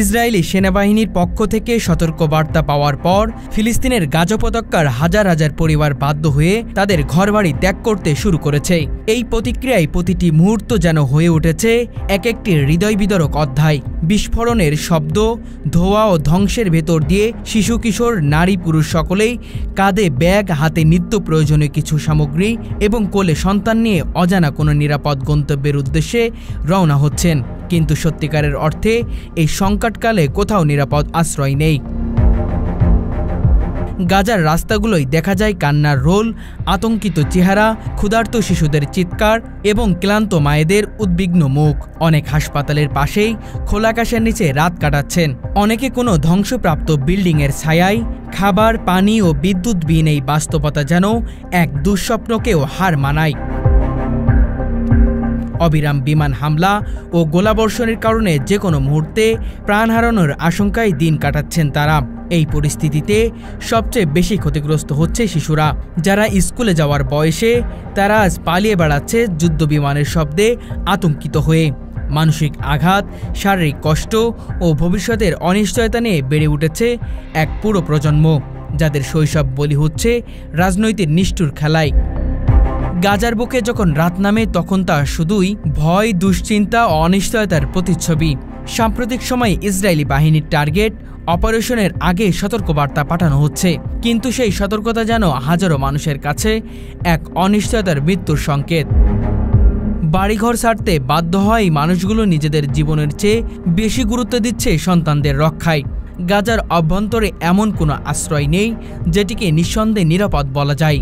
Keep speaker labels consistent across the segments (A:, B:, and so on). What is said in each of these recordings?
A: Israeli সেনাবাহিনীর পক্ষ থেকে সতর্কবার্তা পাওয়ার পর ফিলিস্তিনের গাজা উপত্যকার হাজার হাজার পরিবার বাধ্য হয়ে তাদের ঘরবাড়ি ত্যাগ করতে শুরু করেছে। এই প্রতিক্রিয়ায় প্রতিটি মুহূর্ত যেন হয়ে উঠেছে এক একটি হৃদয়বিদারক অধ্যায়। বিস্ফোরণের শব্দ, ধোঁয়া ও ধ্বংসের ভেতর দিয়ে শিশু কিশোর নারী পুরুষ সকলেই কাঁধে ব্যাগ, হাতে নিত্য প্রয়োজনীয় কিছু সামগ্রী এবং কোলে সন্তান নিয়ে অজানা কোনো নিরাপদ গন্তব্যের উদ্দেশ্যে রওনা হচ্ছেন। কিন্তু সত্যিকারের অর্থে এই সংকটকালে কোথাও নিরাপদ আশ্রয় নেই। গাজার রাস্তাগুলোই দেখা যায় কান্নার রোল, আতঙ্কিত চেহারা, ক্ষুধার্ত শিশুদের চিৎকার এবং ক্লান্ত মায়েদের উদ্বিগ্ন মুখ। অনেক হাসপাতালের পাশেই খোলা আকাশের নিচে রাত কাটাচ্ছেন। অনেকে কোনো ধ্বংসপ্রাপ্ত বিল্ডিংয়ের ছায়ায়। খাবার, পানি ও বিদ্যুৎবিহীন এই বাস্তবতা যেন এক দুঃস্বপ্নকেও হার মানায়। অবিরাম বিমান হামলা ও গোলাবর্ষণের কারণে যে কোনো মুহূর্তে প্রাণ হারানোর আশঙ্কায় দিন কাটাচ্ছেন তারা। এই পরিস্থিতিতে সবচেয়ে বেশি ক্ষতিগ্রস্ত হচ্ছে শিশুরা, যারা স্কুলে যাওয়ার বয়সে। তারা আজ পালিয়ে বেড়াচ্ছে যুদ্ধবিমানের শব্দে আতঙ্কিত হয়ে। মানসিক আঘাত, শারীরিক কষ্ট ও ভবিষ্যতের অনিশ্চয়তা নিয়ে বেড়ে উঠেছে এক পুরো প্রজন্ম, যাদের শৈশব বলি হচ্ছে রাজনৈতিক নিষ্ঠুর খেলায়। গাজার বুকে যখন রাত নামে তখন তা শুধুই ভয়, দুশ্চিন্তা ও অনিশ্চয়তার প্রতিচ্ছবি। সাম্প্রতিক সময়ে ইসরায়েলি বাহিনীর টার্গেট অপারেশনের আগে সতর্কবার্তা পাঠানো হচ্ছে, কিন্তু সেই সতর্কতা যেন হাজারো মানুষের কাছে এক অনিশ্চয়তার মৃত্যুর সংকেত। বাড়িঘর ছাড়তে বাধ্য হয় এই মানুষগুলো নিজেদের জীবনের চেয়ে বেশি গুরুত্ব দিচ্ছে সন্তানদের রক্ষায়। গাজার অভ্যন্তরে এমন কোনো আশ্রয় নেই যেটিকে নিঃসন্দেহে নিরাপদ বলা যায়।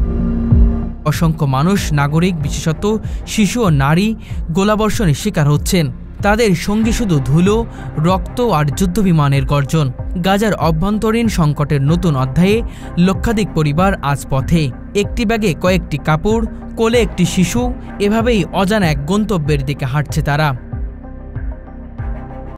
A: অসংখ্য মানুষ, নাগরিক, বিশেষত শিশু ও নারী গোলাবর্ষণের শিকার হচ্ছেন। তাদের সঙ্গে শুধু ধুলো, রক্ত আর যুদ্ধবিমানের গর্জন। গাজার অভ্যন্তরীণ সংকটের নতুন অধ্যায়ে লক্ষাধিক পরিবার আজ পথে। একটি ব্যাগে কয়েকটি কাপড়, কোলে একটি শিশু, এভাবেই অজানা এক গন্তব্যের দিকে হাঁটছে তারা।